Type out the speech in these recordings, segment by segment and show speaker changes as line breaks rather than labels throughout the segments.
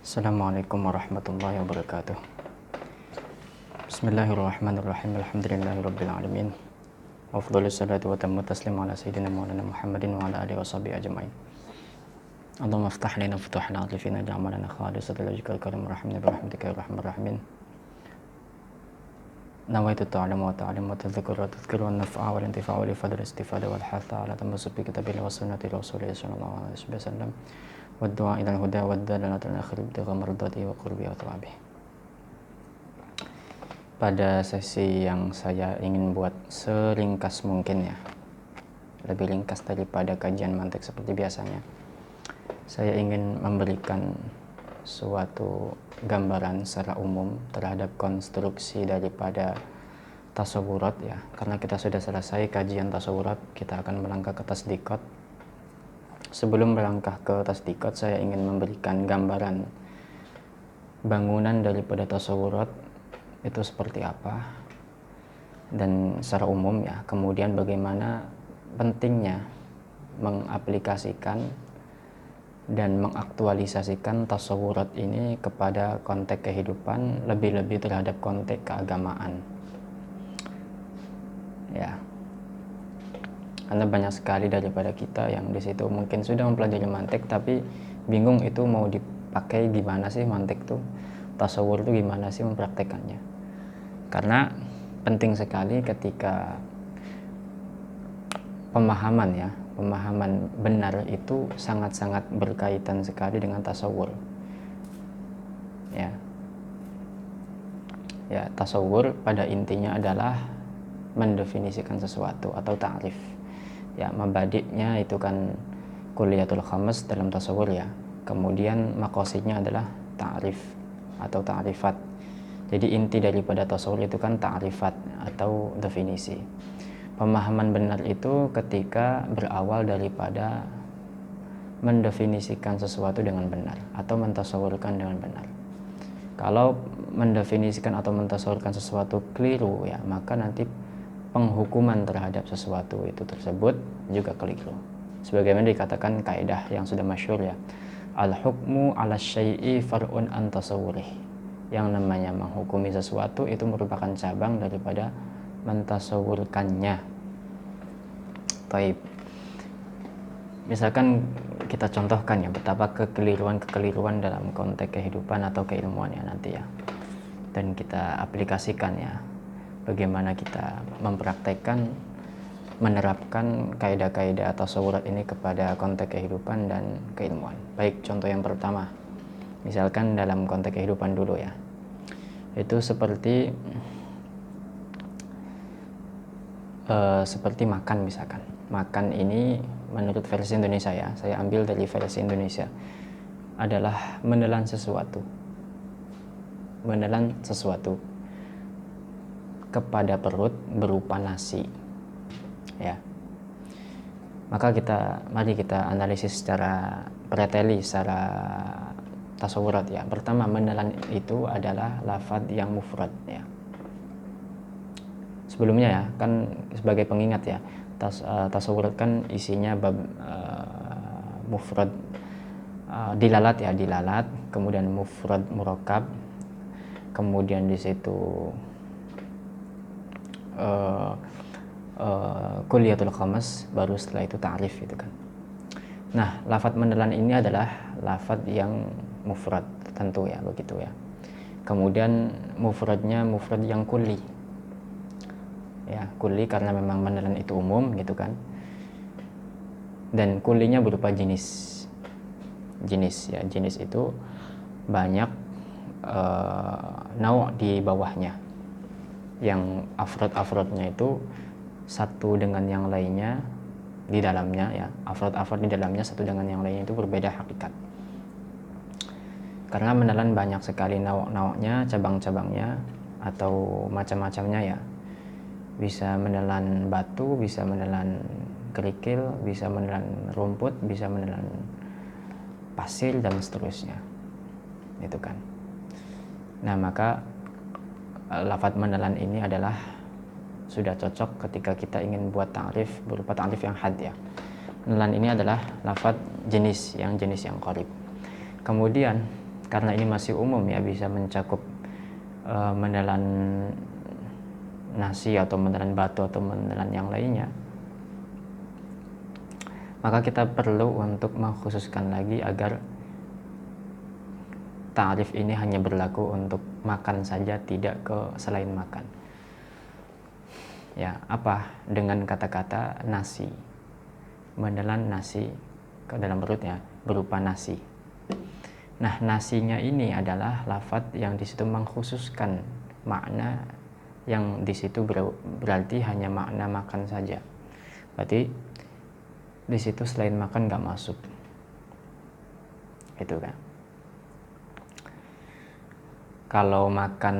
Assalamualaikum warahmatullahi wabarakatuh. Bismillahirrahmanirrahim. Alhamdulillahirabbil alamin. Afdhalus salatu wa tammu taslim ala sayyidina Maulana Muhammadin wa ala alihi washabihi ajmain. Allahumma iftah lana futuhan arifina ja'alna khalisatan lawajhikal karim rahimna bi rahmatika ya arhamar rahimin. Nawaitu ta'allum wa ta'lim wa tadhakkur wa tadhkir wa naf'a wal intifa' wa ifadul istifada wal hatha ala tamassuk bi kitabillahi wa sunnati rasulih sallallahu alaihi wasallam wa du'a ila al-huda wa dalalatul akhir bi mardati wa qurbi wa thawabi. Pada sesi yang saya ingin buat seringkas mungkin ya, lebih ringkas daripada kajian mantik seperti biasanya, saya ingin memberikan suatu gambaran secara umum terhadap konstruksi daripada tasawurat ya. Karena kita sudah selesai kajian tasawurat, kita akan melangkah ke tasdiqat. Sebelum melangkah ke tasdiqat, saya ingin memberikan gambaran bangunan daripada tasawurat itu seperti apa dan secara umum ya. Kemudian bagaimana pentingnya mengaplikasikan dan mengaktualisasikan tasawurat ini kepada konteks kehidupan, lebih-lebih terhadap konteks keagamaan ya. Karena banyak sekali daripada kita yang di situ mungkin sudah mempelajari mantik tapi bingung itu mau dipakai gimana sih mantik tuh, tasawur itu gimana sih mempraktekannya. Karena penting sekali ketika pemahaman benar itu sangat-sangat berkaitan sekali dengan tasawur ya. Ya, tasawur pada intinya adalah mendefinisikan sesuatu atau ta'rif ya. Mabadiknya itu kan kuliyatul khamas dalam tasawur ya. Kemudian maqasidnya adalah ta'rif atau ta'rifat. Jadi inti daripada tasawur itu kan ta'rifat atau definisi. Pemahaman benar itu ketika berawal daripada mendefinisikan sesuatu dengan benar atau mentasawurkan dengan benar. Kalau mendefinisikan atau mentasawurkan sesuatu keliru ya, maka nanti penghukuman terhadap sesuatu itu tersebut juga keliru. Sebagaimana dikatakan kaidah yang sudah masyhur ya, al-hukmu 'ala syai'i far'un an tasawwurih. Yang namanya menghukumi sesuatu itu merupakan cabang daripada mentasawurkannya. Taib. Misalkan kita contohkan ya betapa kekeliruan dalam konteks kehidupan atau keilmuan ya nanti ya. Dan kita aplikasikan ya bagaimana kita mempraktekkan, menerapkan kaidah-kaidah tasawurat ini kepada konteks kehidupan dan keilmuan. Baik, contoh yang pertama. Misalkan dalam konteks kehidupan dulu ya. Itu seperti makan misalkan. Makan ini menurut versi Indonesia ya, saya ambil dari versi Indonesia, adalah menelan sesuatu kepada perut berupa nasi ya. Maka mari kita analisis secara preteli, secara tasawurat ya. Pertama, menelan itu adalah lafadz yang mufrad ya. Sebelumnya ya, kan sebagai pengingat ya, tasawurat kan isinya bab mufrad, dilalat ya, dilalat, kemudian mufrad murakkab, kemudian di situ kuliyatul khamas, baru setelah itu ta'rif itu kan. Nah, lafadz menelan ini adalah lafadz yang mufrad tentu ya, begitu ya. Kemudian mufradnya mufrad yang kulli ya, kulli karena memang menelan itu umum gitu kan. Dan kullinya berupa jenis ya. Jenis itu banyak nau' di bawahnya, yang afrod-afrodnya itu satu dengan yang lainnya di dalamnya ya. Afrod-afrod di dalamnya satu dengan yang lainnya itu berbeda hakikat. Karena menelan banyak sekali nau'-nau'nya, cabang-cabangnya atau macam-macamnya ya. Bisa menelan batu, bisa menelan kerikil, bisa menelan rumput, bisa menelan pasir dan seterusnya. Itu kan. Nah, maka lafadz menelan ini adalah sudah cocok ketika kita ingin buat ta'rif berupa ta'rif yang had ya. Menelan ini adalah lafadz jenis yang qarib. Kemudian karena ini masih umum ya, bisa mencakup menelan nasi atau menelan batu atau menelan yang lainnya, maka kita perlu untuk mengkhususkan lagi agar ta'rif ini hanya berlaku untuk makan saja, tidak ke selain makan. Ya, apa dengan kata-kata nasi, menelan nasi ke dalam perutnya berupa nasi. Nah, nasinya ini adalah lafadz yang di situ mengkhususkan makna yang di situ berarti hanya makna makan saja. Berarti di situ selain makan nggak masuk. Itu kan. Kalau makan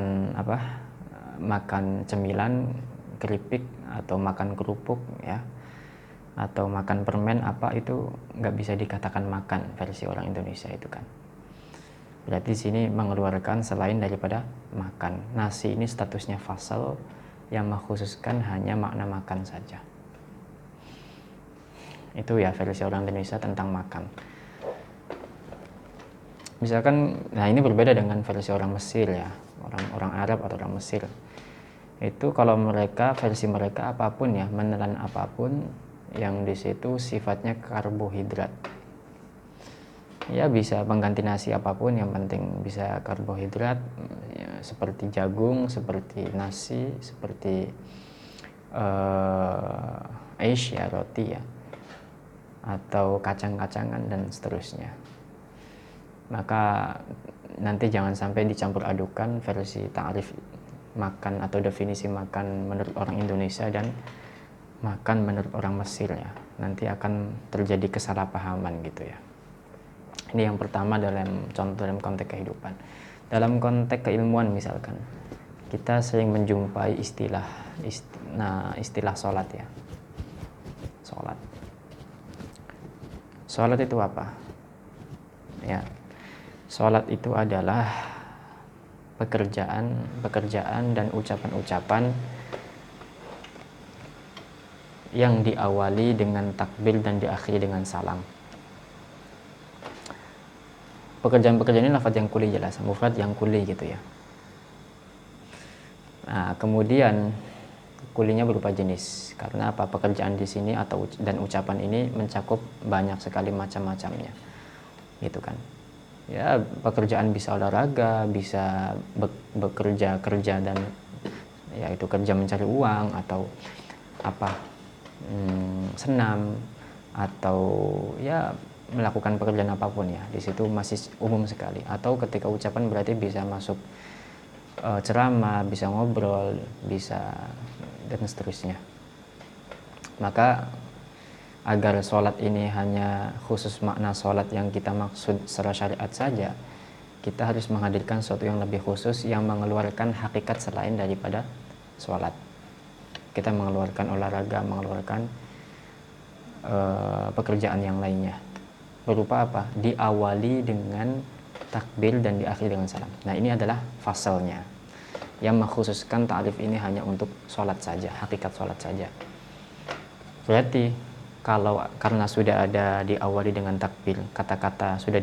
makan cemilan, keripik atau makan kerupuk ya, atau makan permen itu nggak bisa dikatakan makan versi orang Indonesia itu kan. Berarti di sini mengeluarkan selain daripada makan. Nasi ini statusnya fasal yang mengkhususkan hanya makna makan saja. Itu ya versi orang Indonesia tentang makan. Misalkan, nah ini berbeda dengan versi orang Mesir ya, orang Arab atau orang Mesir. Itu kalau mereka, versi mereka apapun ya, menelan apapun yang di situ sifatnya karbohidrat. Ya bisa pengganti nasi apapun, yang penting bisa karbohidrat ya, seperti jagung, seperti nasi, seperti aish ya, roti ya, atau kacang-kacangan dan seterusnya. Maka nanti jangan sampai dicampur adukan versi ta'rif makan atau definisi makan menurut orang Indonesia dan makan menurut orang Mesir ya. Nanti akan terjadi kesalahpahaman gitu ya. Ini yang pertama dalam contoh dalam konteks kehidupan. Dalam konteks keilmuan misalkan, kita sering menjumpai istilah sholat ya. Sholat itu apa? Ya, sholat itu adalah pekerjaan dan ucapan-ucapan yang diawali dengan takbir dan diakhiri dengan salam. Pekerjaan-pekerjaan ini lafadz yang kuli jelas, mufrad yang kuli gitu ya. Nah, kemudian kulinya berupa jenis. Karena apa? Pekerjaan di sini dan ucapan ini mencakup banyak sekali macam-macamnya. Gitu kan. Ya, pekerjaan bisa olahraga, bisa kerja dan ya itu kerja mencari uang, atau senam, atau ya melakukan pekerjaan apapun ya. Di situ masih umum sekali. Atau ketika ucapan berarti bisa masuk ceramah, bisa ngobrol, bisa dan seterusnya. Maka agar sholat ini hanya khusus makna sholat yang kita maksud secara syariat saja, kita harus menghadirkan sesuatu yang lebih khusus yang mengeluarkan hakikat selain daripada sholat. Kita mengeluarkan olahraga, mengeluarkan pekerjaan yang lainnya. Berupa apa? Diawali dengan takbir dan diakhiri dengan salam. Nah, ini adalah fasalnya yang mengkhususkan ta'rif ini hanya untuk sholat saja, hakikat sholat saja. Berarti karena sudah ada diawali dengan takbir, kata-kata sudah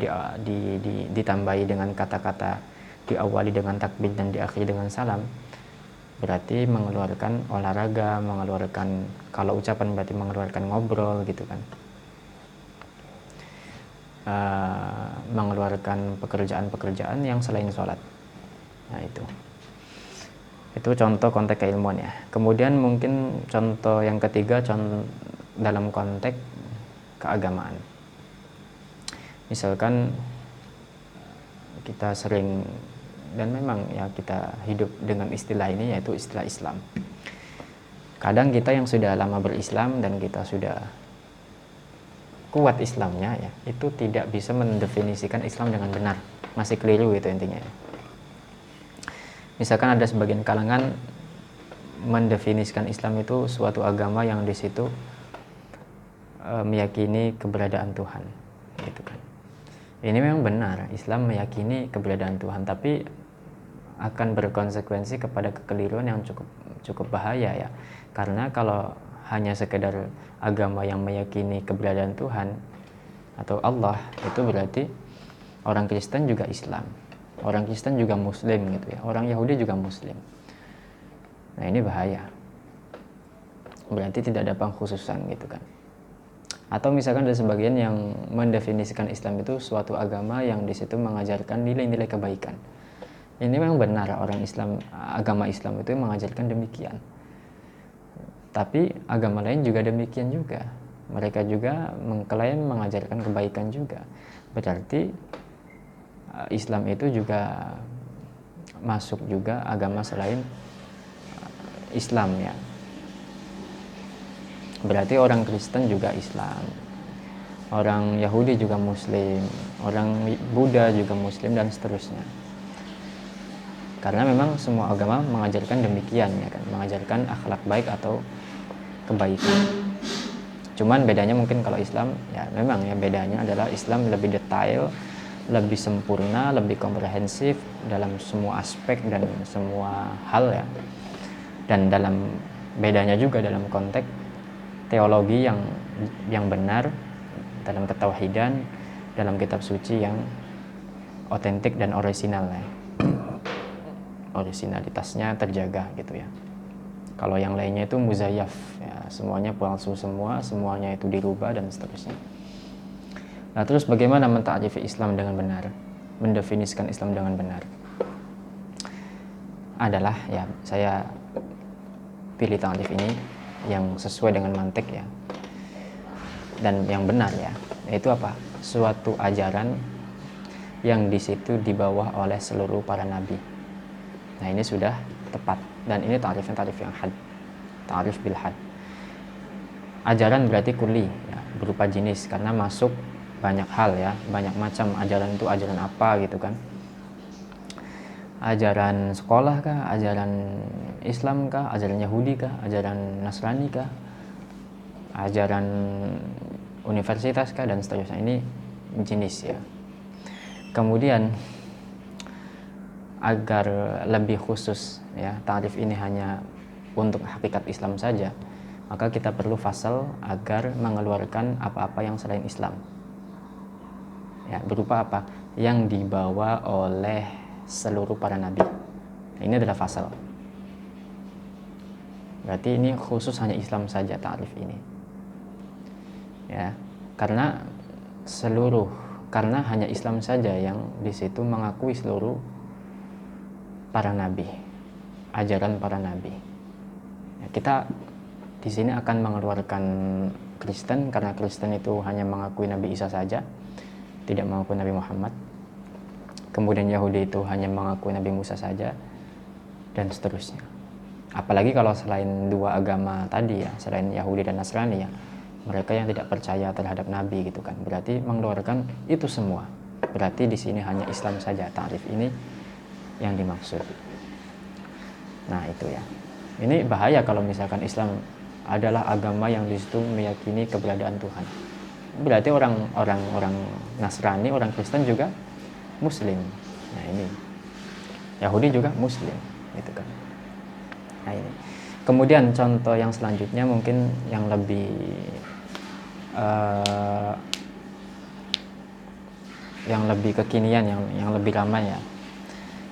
ditambahi dengan kata-kata diawali dengan takbir dan diakhiri dengan salam, berarti mengeluarkan olahraga, kalau ucapan berarti mengeluarkan ngobrol gitu kan, mengeluarkan pekerjaan-pekerjaan yang selain sholat. Nah, itu contoh konteks keilmuan ya. Kemudian mungkin contoh yang ketiga, dalam konteks keagamaan. Misalkan kita sering, dan memang ya kita hidup dengan istilah ini, yaitu istilah Islam. Kadang kita yang sudah lama berislam dan kita sudah kuat Islamnya ya, itu tidak bisa mendefinisikan Islam dengan benar, masih keliru gitu intinya. Misalkan ada sebagian kalangan mendefinisikan Islam itu suatu agama yang di situ meyakini keberadaan Tuhan, gitu kan. Ini memang benar, Islam meyakini keberadaan Tuhan, tapi akan berkonsekuensi kepada kekeliruan yang cukup bahaya ya. Karena kalau hanya sekedar agama yang meyakini keberadaan Tuhan atau Allah, itu berarti Orang Kristen juga Islam, orang Kristen juga Muslim gitu ya, orang Yahudi juga Muslim. Nah ini bahaya, berarti tidak ada pengkhususan gitu kan. Atau misalkan ada sebagian yang mendefinisikan Islam itu suatu agama yang di situ mengajarkan nilai-nilai kebaikan. Ini memang benar, orang Islam, agama Islam itu mengajarkan demikian. Tapi agama lain juga demikian juga. Mereka juga mengklaim mengajarkan kebaikan juga. Berarti Islam itu juga masuk juga agama selain Islam ya. Berarti orang Kristen juga Islam, orang Yahudi juga Muslim, orang Buddha juga Muslim, dan seterusnya. Karena memang semua agama mengajarkan demikian ya kan, mengajarkan akhlak baik atau kebaikan. Cuman bedanya mungkin kalau Islam ya memang ya bedanya adalah Islam lebih detail, lebih sempurna, lebih komprehensif dalam semua aspek dan semua hal ya. Dan dalam bedanya juga dalam konteks teologi yang benar, dalam ketauhidan, dalam kitab suci yang otentik dan orisinal ya. Orisinalitasnya terjaga gitu ya. Kalau yang lainnya itu muzayyaf ya, semuanya palsu semua, semuanya itu dirubah dan seterusnya. Nah, terus bagaimana menta'rifi Islam dengan benar? Mendefinisikan Islam dengan benar. Adalah ya, saya pilih ta'rif ini yang sesuai dengan mantik ya, dan yang benar ya, yaitu apa? Suatu ajaran yang di situ dibawa oleh seluruh para nabi. Nah ini sudah tepat, dan ini ta'rifnya ta'rif yang had, ta'rif bil had. Ajaran berarti kulli ya, berupa jenis, karena masuk banyak hal ya, banyak macam ajaran itu. Ajaran apa gitu kan? Ajaran sekolah kah, ajaran Islam kah, ajaran Yahudi kah, ajaran Nasrani kah, ajaran universitas kah, dan seterusnya. Ini jenis ya. Kemudian agar lebih khusus ya, ta'rif ini hanya untuk hakikat Islam saja, maka kita perlu fasal agar mengeluarkan apa-apa yang selain Islam ya, berupa apa yang dibawa oleh seluruh para nabi. Ini adalah fasal. Berarti ini khusus hanya Islam saja ta'rif ini. Ya, karena hanya Islam saja yang di situ mengakui seluruh para nabi, ajaran para nabi. Ya, kita di sini akan mengeluarkan Kristen, karena Kristen itu hanya mengakui Nabi Isa saja, tidak mengakui Nabi Muhammad. Kemudian Yahudi itu hanya mengakui Nabi Musa saja, dan seterusnya. Apalagi kalau selain dua agama tadi ya, selain Yahudi dan Nasrani ya, mereka yang tidak percaya terhadap Nabi gitu kan, berarti mengeluarkan itu semua. Berarti di sini hanya Islam saja, ta'rif ini yang dimaksud. Nah itu ya. Ini bahaya kalau misalkan Islam adalah agama yang di situ meyakini keberadaan Tuhan. Berarti orang Nasrani, orang Kristen juga Muslim. Nah ini Yahudi juga Muslim gitu kan. Nah ini. Kemudian contoh yang selanjutnya mungkin yang lebih kekinian, yang lebih ramai ya,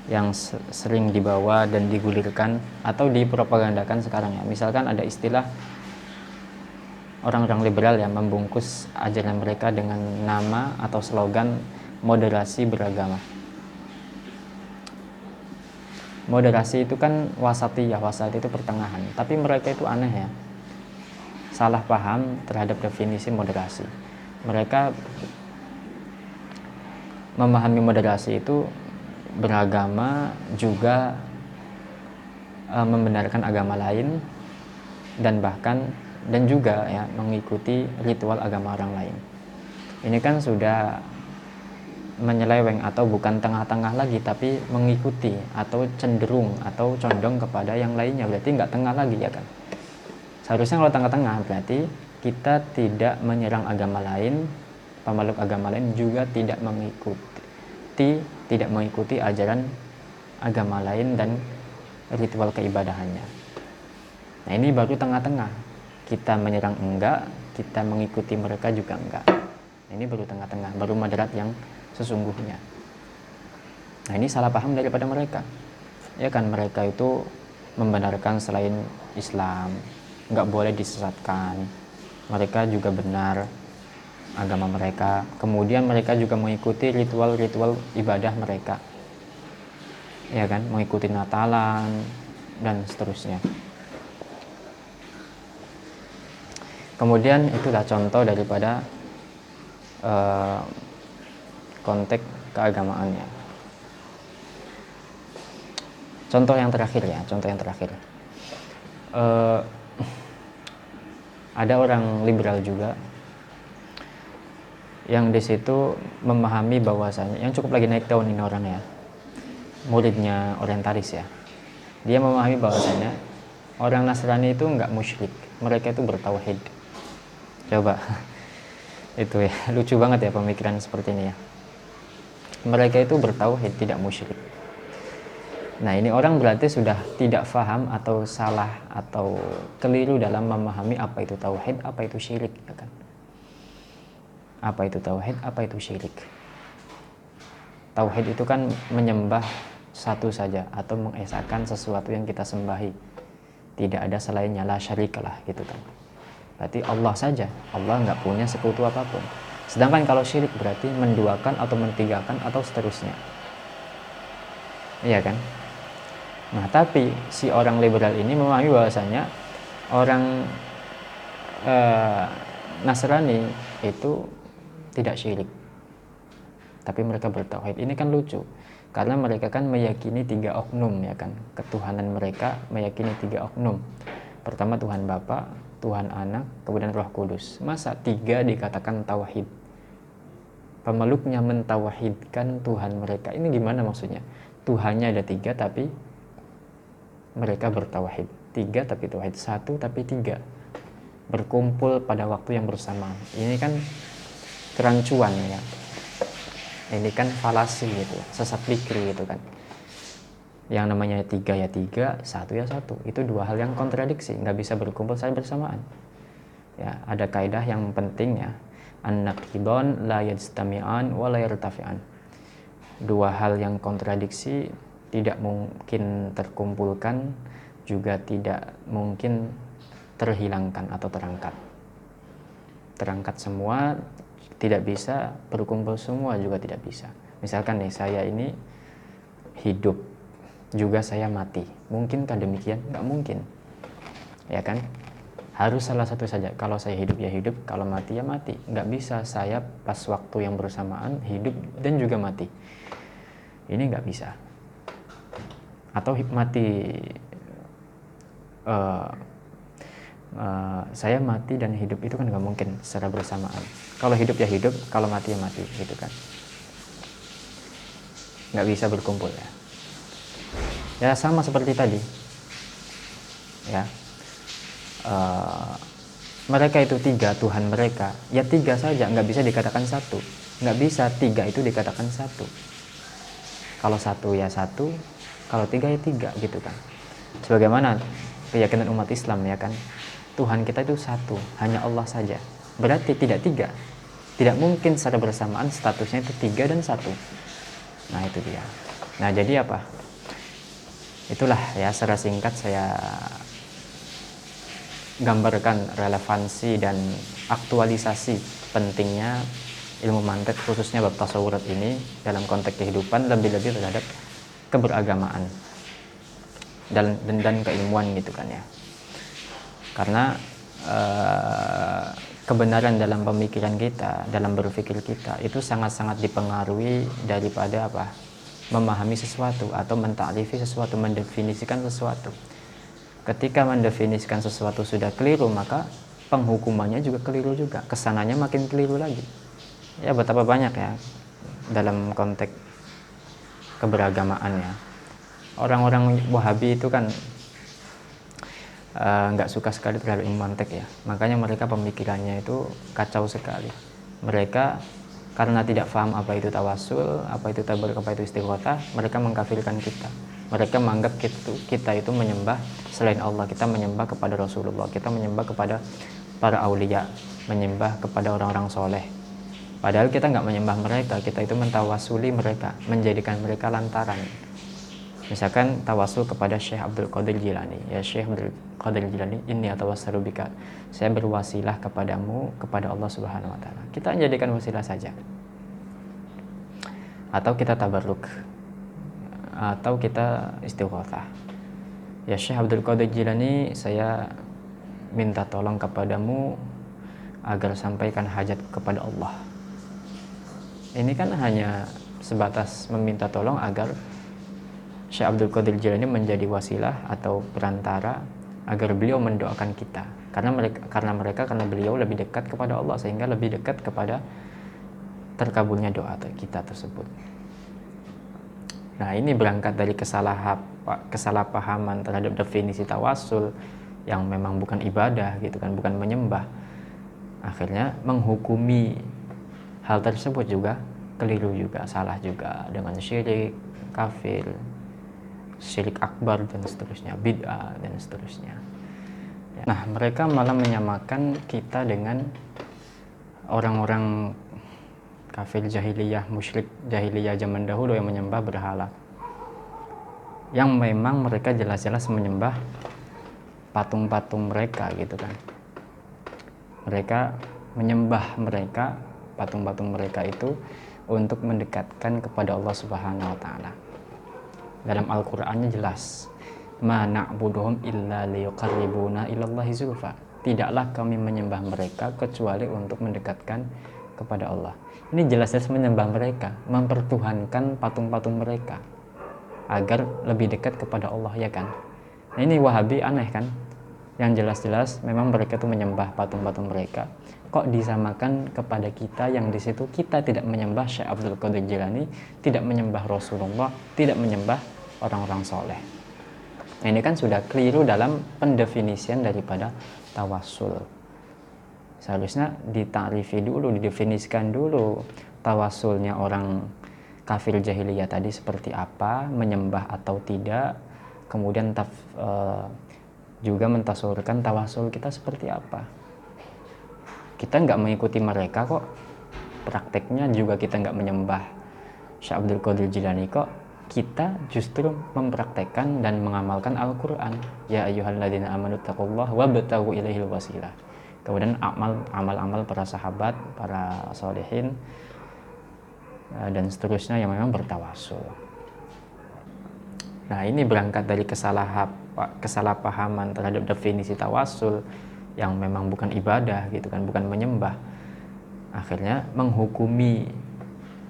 yang sering dibawa dan digulirkan atau dipropagandakan sekarang ya. Misalkan ada istilah orang-orang liberal yang membungkus ajaran mereka dengan nama atau slogan moderasi beragama. Moderasi itu kan wasatiyah, wasat itu pertengahan. Tapi mereka itu aneh ya, salah paham terhadap definisi moderasi. Mereka memahami moderasi itu beragama juga membenarkan agama lain, dan juga ya mengikuti ritual agama orang lain. Ini kan sudah menyeleweng atau bukan tengah-tengah lagi, tapi mengikuti atau cenderung atau condong kepada yang lainnya. Berarti nggak tengah lagi ya kan. Seharusnya kalau tengah-tengah berarti kita tidak menyerang agama lain, pemeluk agama lain juga tidak mengikuti ajaran agama lain dan ritual keibadahannya. Nah ini baru tengah-tengah. Kita menyerang enggak, kita mengikuti mereka juga enggak. Ini baru tengah-tengah, baru moderat yang sesungguhnya. Nah, ini salah paham daripada mereka. Ya kan, mereka itu membenarkan selain Islam, nggak boleh disesatkan. Mereka juga benar agama mereka. Kemudian mereka juga mengikuti ritual-ritual ibadah mereka. Ya kan, mengikuti Natalan dan seterusnya. Kemudian itulah contoh daripada konteks keagamaannya. Contoh yang terakhir. Ada orang liberal juga yang di situ memahami bahwasanya, yang cukup lagi naik daun ini orang ya, muridnya orientalis ya. Dia memahami bahwasanya orang Nasrani itu enggak musyrik, mereka itu bertauhid. Coba itu ya, lucu banget ya pemikiran seperti ini ya. Mereka itu bertauhid, tidak musyrik. Nah, ini orang berarti sudah tidak faham atau salah atau keliru dalam memahami apa itu tauhid, apa itu syirik, ya kan? Apa itu tauhid, apa itu syirik? Tauhid itu kan menyembah satu saja atau mengesahkan sesuatu yang kita sembahi. Tidak ada selainnya, la syarikalah gitu kan. Berarti Allah saja, Allah nggak punya sekutu apapun. Sedangkan kalau syirik berarti menduakan atau mentigakan atau seterusnya. Iya kan? Nah, tapi si orang liberal ini memahami bahwasanya orang Nasrani itu tidak syirik, tapi mereka bertauhid. Ini kan lucu, karena mereka kan meyakini 3 oknum ya kan, ketuhanan mereka meyakini 3 oknum. Pertama Tuhan Bapa, Tuhan Anak, kemudian Roh Kudus. Masa 3 dikatakan tauhid? Pemeluknya mentauhidkan Tuhan mereka. Ini gimana maksudnya? Tuhannya ada 3 tapi mereka bertauhid. 3 tapi tauhid, 1 tapi 3 berkumpul pada waktu yang bersamaan. Ini kan kerancuan ya. Ini kan falasi gitu, sesat pikir gitu kan. Yang namanya 3 ya 3, 1 ya 1. Itu 2 hal yang kontradiksi, nggak bisa berkumpul saja bersamaan. Ya, ada kaidah yang penting ya. An-naqidun la yajtami'an wa la yartafi'an. 2 hal yang kontradiksi tidak mungkin terkumpulkan, juga tidak mungkin terhilangkan atau terangkat. Terangkat semua tidak bisa, berkumpul semua juga tidak bisa. Misalkan nih, saya ini hidup, juga saya mati. Mungkinkah demikian? Nggak mungkin. Ya kan? Harus salah satu saja. Kalau saya hidup ya hidup, kalau mati ya mati. Nggak bisa saya pas waktu yang bersamaan hidup dan juga mati. Ini nggak bisa. Atau mati, saya mati dan hidup itu kan nggak mungkin secara bersamaan. Kalau hidup ya hidup, kalau mati ya mati, gitu kan. Nggak bisa berkumpul ya. Ya sama seperti tadi. Ya, mereka itu 3 Tuhan mereka, ya 3 saja, nggak bisa dikatakan 1. Nggak bisa 3 itu dikatakan 1. Kalau 1 ya 1, kalau 3 ya 3 gitu kan. Sebagaimana keyakinan umat Islam ya kan, Tuhan kita itu 1, hanya Allah saja. Berarti tidak 3. Tidak mungkin secara bersamaan statusnya itu 3 dan 1. Nah itu dia. Nah jadi apa? Itulah ya, secara singkat saya gambarkan relevansi dan aktualisasi pentingnya ilmu mantiq, khususnya bab tasawurat ini dalam konteks kehidupan, lebih-lebih terhadap keberagamaan dan keilmuan gitu kan ya. Karena kebenaran dalam pemikiran kita, dalam berpikir kita itu sangat-sangat dipengaruhi daripada apa? Memahami sesuatu atau mentaklifi sesuatu, mendefinisikan sesuatu. Ketika mendefinisikan sesuatu sudah keliru, maka penghukumannya juga keliru juga, kesananya makin keliru lagi. Ya betapa banyak ya dalam konteks keberagamaan ya. Orang-orang Wahabi itu kan nggak suka sekali terhadap ilmu mantiq ya. Makanya mereka pemikirannya itu kacau sekali. Mereka karena tidak paham apa itu tawasul, apa itu tabarruk, apa itu istighatsah, mereka mengkafirkan kita. Mereka menganggap kita itu menyembah selain Allah, kita menyembah kepada Rasulullah, kita menyembah kepada para aulia, menyembah kepada orang-orang soleh. Padahal kita nggak menyembah mereka, kita itu mentawasuli mereka, menjadikan mereka lantaran. Misalkan tawasul kepada Syekh Abdul Qadir Jilani, ya Syekh Abdul Qadir Jilani, inni atawassalu bika, saya berwasilah kepadamu, kepada Allah Subhanahu wa taala. Kita menjadikan wasilah saja. Atau kita tabarruk, atau kita istighatsah. Ya Syekh Abdul Qadir Jilani, saya minta tolong kepadamu agar sampaikan hajat kepada Allah. Ini kan hanya sebatas meminta tolong agar Syekh Abdul Qadir Jilani menjadi wasilah atau perantara agar beliau mendoakan kita. Karena beliau lebih dekat kepada Allah, sehingga lebih dekat kepada terkabulnya doa kita tersebut. Nah, ini berangkat dari kesalahpahaman terhadap definisi tawasul yang memang bukan ibadah gitu kan, bukan menyembah. Akhirnya menghukumi hal tersebut juga keliru juga, salah juga, dengan syirik, kafir, syirik akbar dan seterusnya, bid'ah dan seterusnya. Nah, mereka malah menyamakan kita dengan orang-orang kafir jahiliyah, musyrik jahiliyah zaman dahulu yang menyembah berhala. Yang memang mereka jelas-jelas menyembah patung-patung mereka gitu kan. Mereka menyembah mereka, patung-patung mereka itu untuk mendekatkan kepada Allah Subhanahu wa taala. Dalam Al-Qur'annya jelas, ma na'buduhum illa liyuqarribuna ilallahi zulfa. Tidaklah kami menyembah mereka kecuali untuk mendekatkan kepada Allah. Ini jelas-jelas menyembah mereka, mempertuhankan patung-patung mereka agar lebih dekat kepada Allah, ya kan? Nah, ini Wahabi aneh kan? Yang jelas-jelas memang mereka itu menyembah patung-patung mereka, kok disamakan kepada kita yang di situ kita tidak menyembah Syekh Abdul Qadir Jilani, tidak menyembah Rasulullah, tidak menyembah orang-orang soleh. Nah, ini kan sudah keliru dalam pendefinisian daripada tawasul. Seharusnya ditarifi dulu, didefinisikan dulu tawasulnya orang kafir jahiliyah tadi seperti apa, menyembah atau tidak, kemudian juga mentasurkan tawasul kita seperti apa. Kita nggak mengikuti mereka kok, prakteknya juga kita nggak menyembah Syekh Abdul Qadir Jilani kok, kita justru mempraktekkan dan mengamalkan Al-Quran. Ya ayyuhalladzina amanu taqullaha wabtaghu ilaihil wasilah. Kemudian amal-amal para sahabat, para sholihin, dan seterusnya yang memang bertawasul. Nah, ini berangkat dari kesalahpahaman terhadap definisi tawasul yang memang bukan ibadah gitu kan, bukan menyembah. Akhirnya menghukumi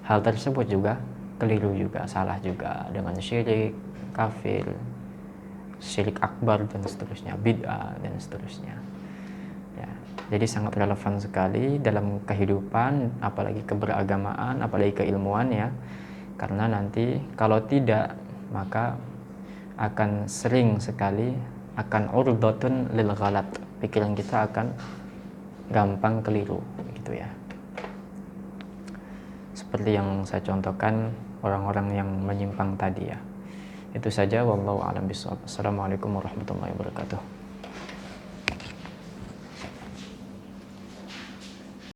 hal tersebut juga keliru juga, salah juga, dengan syirik, kafir, syirik akbar dan seterusnya, bid'ah dan seterusnya. Ya, jadi sangat relevan sekali dalam kehidupan, apalagi keberagamaan, apalagi keilmuan ya. Karena nanti kalau tidak, maka akan sering sekali akan urdhatun lil ghalat. Pikiran kita akan gampang keliru gitu ya. Seperti yang saya contohkan orang-orang yang menyimpang tadi ya. Itu saja, wallahu a'lam bishawab. Assalamualaikum warahmatullahi wabarakatuh.